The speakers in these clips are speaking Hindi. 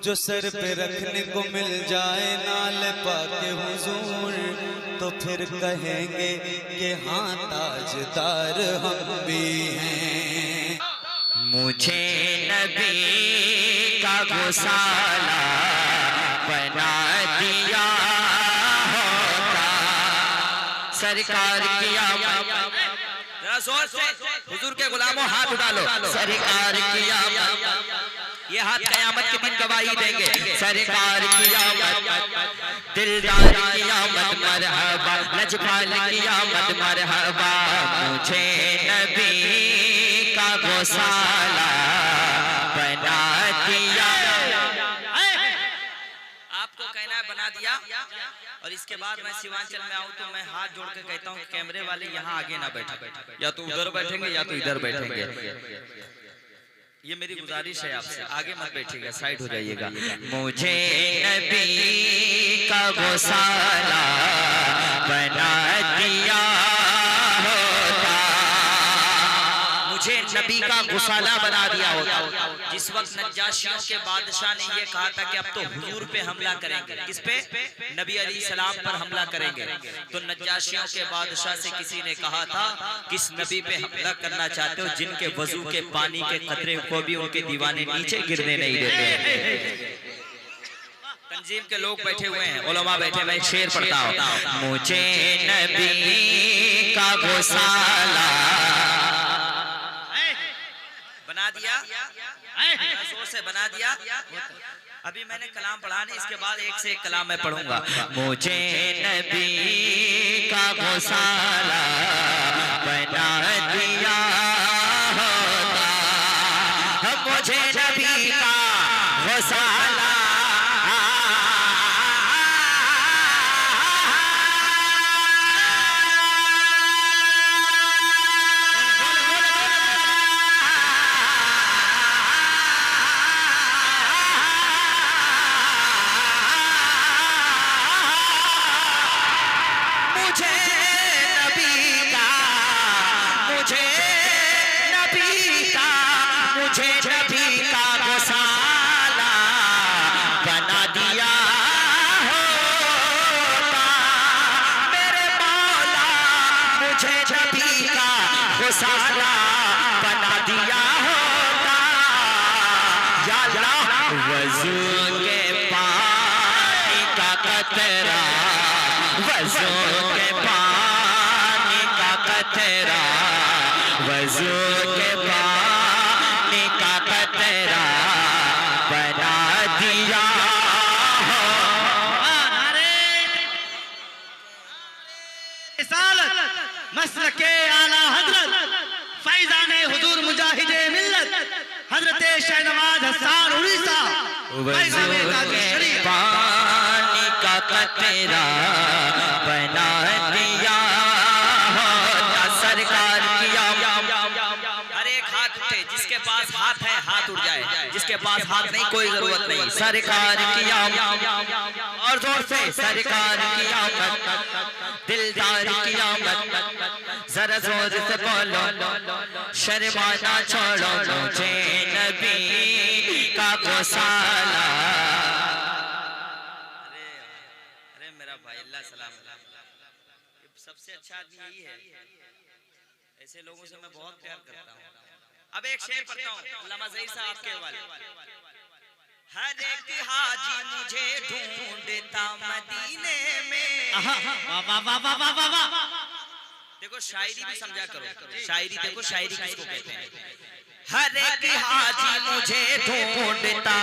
जो सर पे रखने को मिल जाए नाल पाके हुजूर, तो फिर कहेंगे कि हाँ ताजदार हम भी हैं। मुझे नबी का गुसाला बना दिया होता, सरकार की आमद। जरा जोर से हुजूर के गुलामों हाथ उठा लो। सरकार की आमद, ये हाथ कयामत के दिन गवाही देंगे। सरकार की आमद, दिलदार की आमद मरहबा, लजपाल की आमद मरहबा। मुझे नबी का गुसाला बना दिया। आपको कहना है बना दिया। और इसके बाद मैं सीमांचल में आऊं तो मैं हाथ जोड़ के कहता हूं कि कैमरे वाले यहाँ आगे ना बैठे, या तो उधर बैठेंगे या तो इधर बैठेंगे। ये मेरी गुजारिश है आपसे, आगे मत बैठिएगा, साइड हो जाइएगा। मुझे नबी का गुसाला बना दिया होता, मुझे नबी का गुसाला बना दिया होता। जिस वक्त नज्जाशियों के बादशाह ने ये कहा था कि अब तो हुजूर पे हमला करेंगे, किस पे? नबी अलैहि सलाम पर हमला करेंगे, तो नज्जाशियों के बादशाह से किसी ने कहा था किस नबी पे हमला करना चाहते हो जिनके वजू के पानी के कतरे को भी उनके दीवाने नीचे गिरने नहीं देते। तंजीम के लोग बैठे हुए हैं, उलमा बैठे, मैं एक शेर पढ़ता हूं। मुझे नबी का गुसाला बना दिया, जोर से बना दिया। अभी मैंने कलाम पढ़ा नहीं, इसके बाद एक से एक कलाम मैं पढ़ूंगा। मुझे नबी का गुसाला बना दिया होता, मुझे नबी का गुसाला गुसाला बना दिया होता। या अल्लाह, वज़ू के पानी का कतरा, वज़ू के पानी का कतरा, वज़ू के पानी का कतरा बना दिया हो। मसलके आला हजरत फैजाने हुजूर मुजाहिदे मिल्लत हजरत शहनवाज हसन उड़ीसा। पानी का कतरा बना दिया होता, सरकार की आमद। हर एक हाथ उठे, जिसके पास हाथ है हाथ उठ जाए, जिसके पास हाथ नहीं कोई जरूरत नहीं। सरकार की आमद, और जोर से सरकार की आमद, दिलदार की आमद, जरा जोर से बोलो, शर्माना छोड़ो। मुझे नबी का गुसाला। अरे मेरा भाई, अल्लाह सलाम। सबसे अच्छा आदमी यही है, ऐसे लोगों से मैं बहुत प्यार करता हूँ। अब एक शेर पढ़ता हूँ, अल्लामा ज़हीर साहब के हवाले। हर एक हाजी मुझे ढूंढता मदीने में। वाह वाह वाह वाह वाह वाह। देखो शायरी भी समझा करो, शायरी देखो, शायरी किसको कहते हैं। हर एक हाजी मुझे ढूंढता,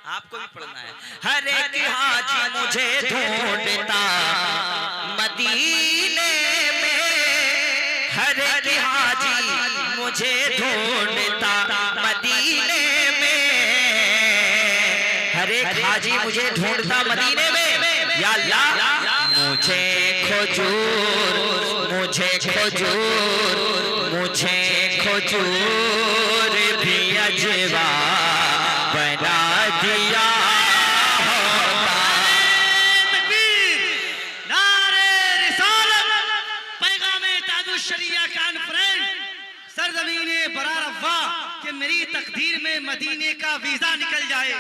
आपको भी पढ़ना है। हर एक हाजी मुझे ढूंढता मदीने में, हर एक हाजी मुझे ढूंढता मदीने में, हर एक हाजी मुझे ढूंढता मदीने में। या अल्लाह, मुझे खजूर, मुझे खजूर, मुझे खजूर भी अजवा बना दिया होता। नारे रिसालत, पैगामे ताजुश शरिया कॉन्फ्रेंस, सरजमीने बरार अफ़वाह कि मेरी तकदीर में मदीने का वीजा निकल जाए,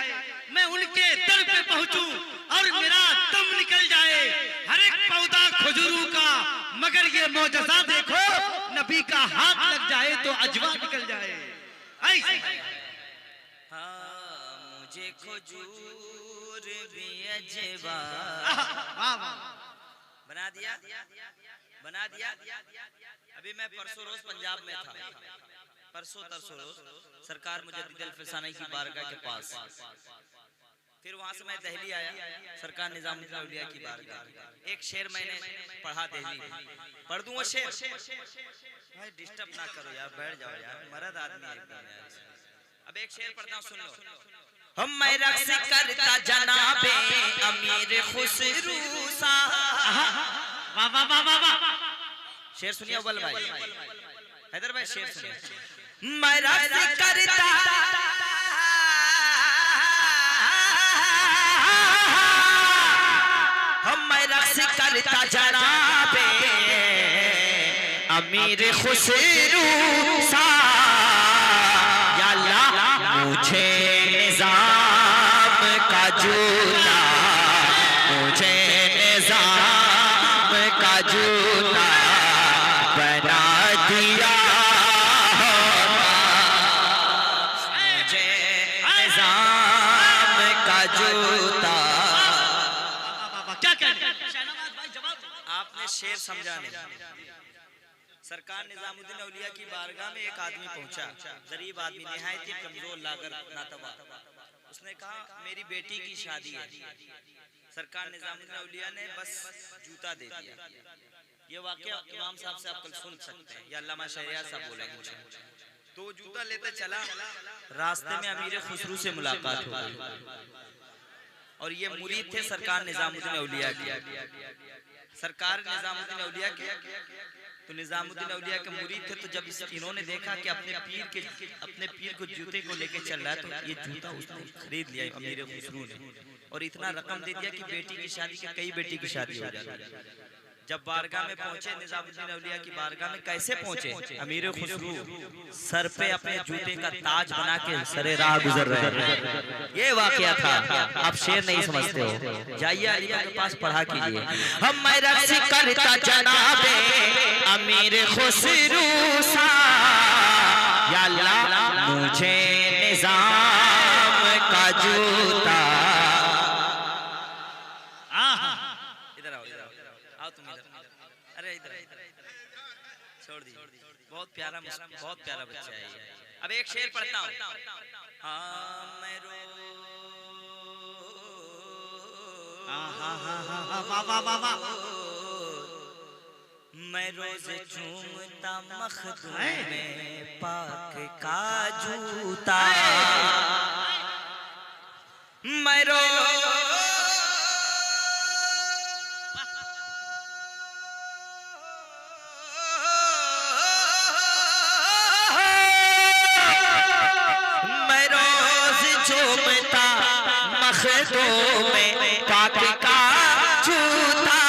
मैं उनके दर पे पहुंचूं और मेरा दम निकल जाए, हर एक पौधा खजूरों का, मगर ये मौजज़ा देखो, नबी का हाथ लग जाए तो अजवा निकल जाए। ऐसे हाँ, मुझे खजूर भी अजवा बना दिया, बना दिया। अभी मैं परसों रोज पंजाब में था, परसों तरसों रोज सरकार मुजद्दिद अल-फिसानी की बारगाह के पास, फिर वहां से मैं दिल्ली आया, सरकार निजामुद्दीन औलिया की बारगाह। एक शेर मैंने पढ़ा दिल्ली में, पढ़ दूं वो शेर? भाई डिस्टर्ब ना करो यार, बैठ जाओ यार, मर्द आदमी है एकदम यार। अब एक शेर पढ़ता हूं, सुन लो। हम मैं रक्स करता जनाबे अमीर खुसरू सा। वाह वाह वाह वाह वाह। शेर सुनिए अव्वल भाई, हैदर भाई शेर सुनिए। मैं रक्स करता करता जनाबे अमीर खुसरू सा, या अल्लाह मुझे निजाम का जूता, मुझे निजाम का जूता बना दिया, मुझे निजाम का जूता। क्या कहने? शहनावाज भाई जवाब। आपने शेर समझा नहीं। सरकार निजामुद्दीन औलिया की बारगाह में एक आदमी पहुंचा, गरीब आदमी, निहायत ही कमजोर लागर नातवा। उसने कहा मेरी बेटी की शादी है। सरकार निजामुद्दीन औलिया ने बस जूता दे दिया। ये वाकया इमाम साहब से आप कल सुन सकते हैं, या अल्लामा शहरियार साहब बोलेंगे मुझे। तो जूता लेते चला, रास्ते में अमीर खुसरू से मुलाकात हो गई, और ये मुरीद थे सरकार निजामुद्दीन औलिया के। सरकार निजामुद्दीन औलिया के, तो निजामुद्दीन औलिया के मुरीद थे। तो जब इन्होंने देखा कि अपने पीर को जूते को लेके चल रहा है, तो ये जूता उसने खरीद लिया अमीर खुसरू ने, और इतना रकम दे दिया कि बेटी की शादी के कई बेटी की शादी हो जाती। जब बारगाह में पहुंचे निजामुद्दीन औलिया की बारगाह में, कैसे पहुंचे? अमीर खुसरू सर पे अपने जूते का ताज बना के सरे राह गुजर रहे हैं। ये वाकया था। आप शेर नहीं समझते हो, जाइए अलीमा के पास पढ़ा कीजिए। हम मैं रक्स करता जनाबे अमीर खुसरू सा, या अल्लाह मुझे निजाम का जूता। इधर आओ, इधर आओ तुम इधर। अरे इधर छोड़ दी, बहुत प्यारा बच्चा है ये। अब एक शेर पढ़ता हूँ। हाँ मैं मैं रोज चूमता मखदूम में पाक का जूता, मैं मखदूम में पाक का जूता,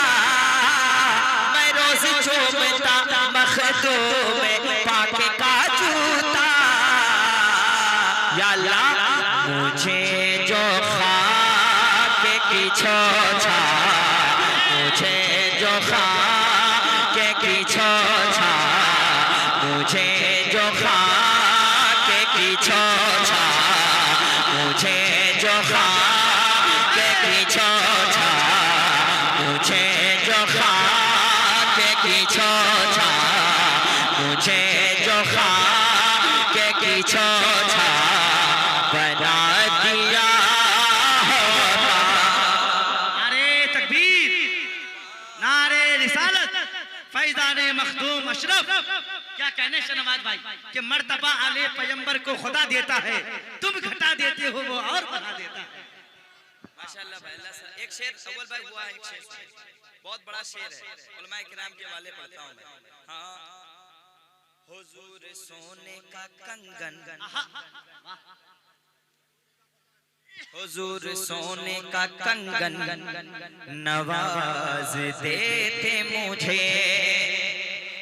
मैं रोज चूमता मखदूम में पाक का जूता, या अल्लाह मुझे जो खाक की छोछा, मुझे जो खाक की छोछा, मुझे जो खाक की छोछा, मुझे जो खाक की छोछा, मुझे जो खाक की छोछा, मुझे जो खाक की छोछा बना दिया होता। नारे तकबीर, नारे रिसालत, फैज़ाने मखदूम अशरफ। क्या कहने शहनावाज भाई कि मर्तबा आले पैगंबर को खुदा देता है, तुम घटा देते हो वो और बढ़ा देता है। माशाअल्लाह भाई, अल्लाह सर। एक शेर अव्वल भाई हुआ है, एक शेर बहुत बड़ा शेर है, उलमाए किराम के वाले पढ़ता हूं मैं। हाँ, हुजूर सोने का कंगन, हुजूर सोने का कंगन नवाज देते मुझे,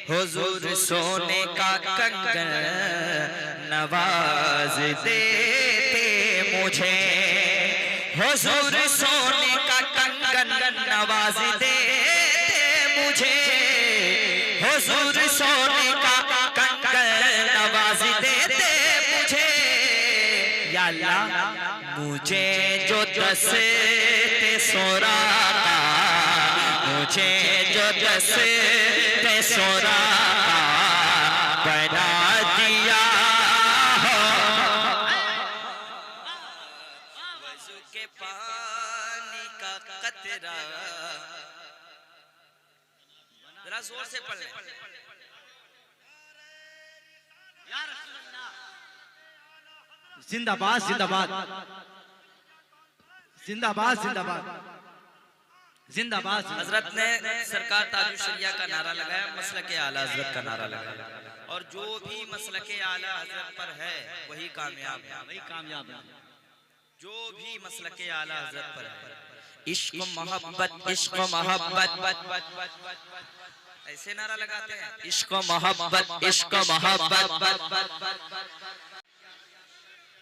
हुजूर सोने का कंगन नवाज देते मुझे, हुजूर सोने का कंगन नवाज देते मुझे, हुजूर सोने का कंगन नवाज देते मुझे। या अल्लाह मुझे जो दस्ते सोरा का, मुझे जो दस्ते सोरा का बना दिया हो, वज़ू के पानी का कतरा। जरा जोर से पढ़ लें। जिंदाबाद जिंदाबाद जिंदाबाद जिंदाबाद जिंदाबाद। हजरत ने सरकार ताजुल शरिया का नारा लगाया, मसलके आला हजरत का नारा लगाया, और जो भी मसलके आला हजरत पर है वही कामयाब है, वही कामयाब है। जो भी मसलके आला हजरत पर है। इश्क मोहब्बत, इश्क मोहब्बत, ऐसे नारा लगाते हैं, इश्क मोहब्बत, इश्क मोहब्बत।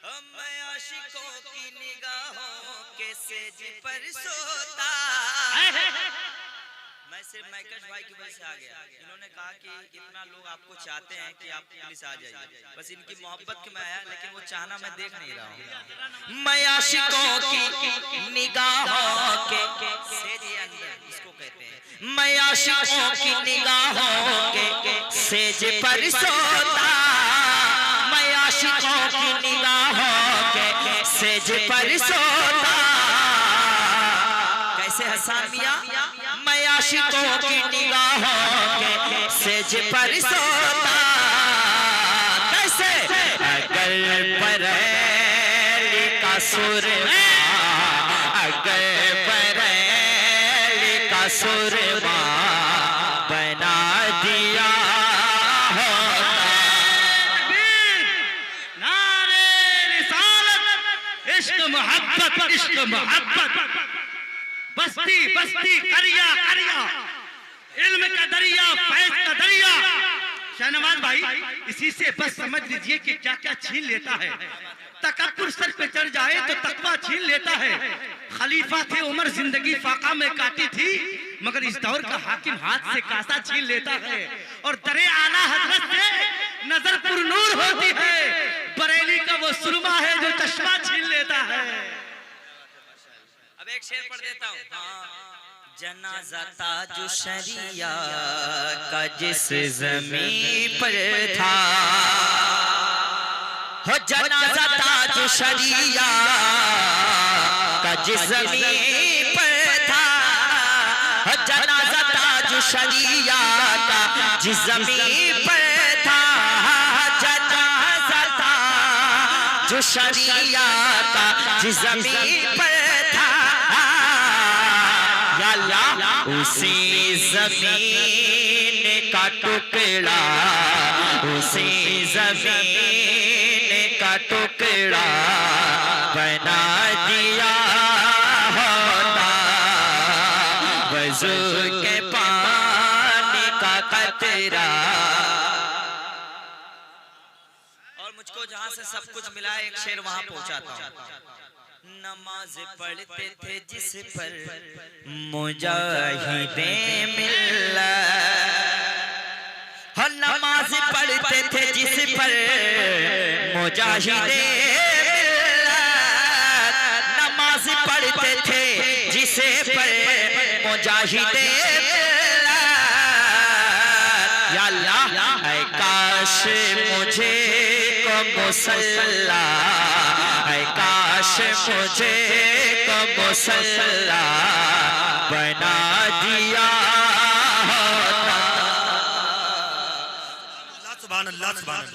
मैं आशिकों की निगाहों के सेज पर सोता। मैं सिर्फ मैकश भाई की वजह से आ गया। इन्होंने कहा कि इतना लोग आपको चाहते हैं कि आप पुलिस आ जाइए, बस इनकी मोहब्बत के मैं आया, लेकिन वो चाहना मैं देख नहीं रहा हूँ। मैं आशिकों की निगाहों के सेज अंदर, इसको कहते हैं, मैं आशिकों की निगाहों के सेज पर सोता, मैं आशिकों की निगाहों के सेज पर सोता। कैसे हसन मियां? मैं आशिकों की निगाहों के सेज पर सोता। कैसे? अगर बरेली का सुरमा, अगर बरेली का सुरमा बना दिया होता। नारे रिसालत, इश्क मोहब्बत, इश्क मोहब्बत। बस्ती बस्ती करिया करिया, इल्म का दरिया, फैज का दरिया। शाहनवाज भाई, इसी से बस समझ लीजिए कि क्या क्या छीन लेता है। तकब्बुर सर पे चढ़ जाए तो तकवा छीन लेता है। खलीफा थे उमर, जिंदगी फाका में काटी थी, मगर इस दौर का हाकिम हाथ से कासा छीन लेता है। और दरे आला हजरत से नजर पुरनूर होती है। बरेली का वो सुरमा है जो चश्मा छीन लेता है। अब एक शेर पढ़ देता हूँ। जनाजा ताजु शरिया का जिस ज़मीन पर था, हो जनाजा ताजु शरिया का जिस ज़मीन पर था, हो जनाजा ताजु शरिया का जिस ज़मीन पर था, जनाजा ताजु शरिया का जिस ज़मीन पर था। या अल्लाह उसी ज़मीन का टुकड़ा, उसी ज़मीन का टुकड़ा बना दिया होता, वज़ू के पानी का कतरा। और मुझको जहां से सब कुछ मिला, एक शेर वहां पहुंचाता हूं। नमाज पढ़ते थे जिस पर मुजाहिदे मिल्लत, हर नमाज पढ़ते थे जिस पर मुजाहिदे मिल्लत, नमाज पढ़ते थे जिस पर मुजाहिदे मिल्लत। या अल्लाह ऐ काश मुझे को मुसल्ला, ऐ काश मुझे को मुसल्ला बना दिया होता। सुभान अल्लाह, सुभान अल्लाह।